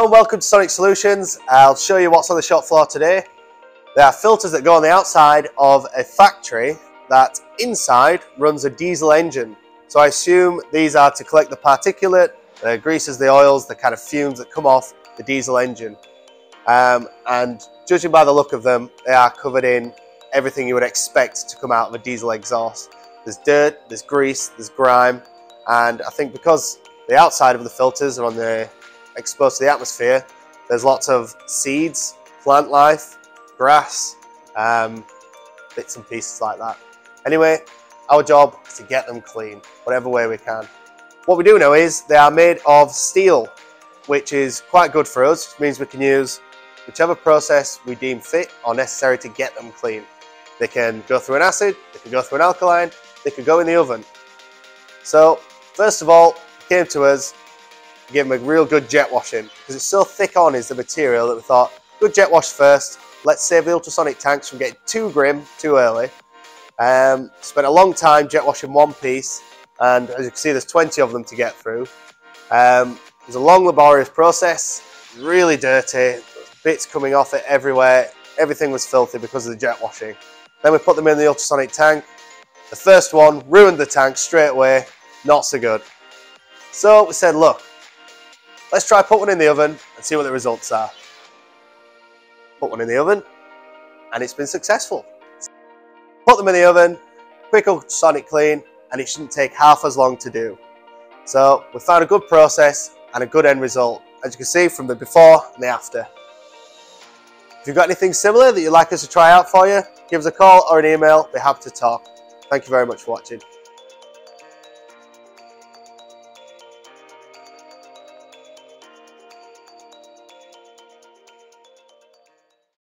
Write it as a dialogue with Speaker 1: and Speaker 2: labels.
Speaker 1: Hello and welcome to Sonic Solutions. I'll show you what's on the shop floor today. There are filters that go on the outside of a factory that inside runs a diesel engine. So I assume these are to collect the particulate, the greases, the oils, the kind of fumes that come off the diesel engine. And judging by the look of them, they are covered in everything you would expect to come out of a diesel exhaust. There's dirt, there's grease, there's grime, and I think because the outside of the filters are on the exposed to the atmosphere, there's lots of seeds, plant life, grass, bits and pieces like that. Anyway, our job is to get them clean, whatever way we can. What we do know is they are made of steel, which is quite good for us, which means we can use whichever process we deem fit or necessary to get them clean. They can go through an acid, they can go through an alkaline, they can go in the oven. So, first of all, it came to us, give them a real good jet washing, because it's so thick on is the material that we thought, good jet wash first, let's save the ultrasonic tanks from getting too grim too early. Spent a long time jet washing one piece, and as you can see there's 20 of them to get through. It was a long laborious process, really dirty, bits coming off it everywhere, everything was filthy because of the jet washing. Then we put them in the ultrasonic tank. The first one ruined the tank straight away, not so good. So we said, look, let's try put one in the oven and see what the results are. Put one in the oven and it's been successful. Put them in the oven, quick ultrasonic clean, and it shouldn't take half as long to do. So we found a good process and a good end result, as you can see from the before and the after. If you've got anything similar that you'd like us to try out for you, give us a call or an email, we're happy to talk. Thank you very much for watching.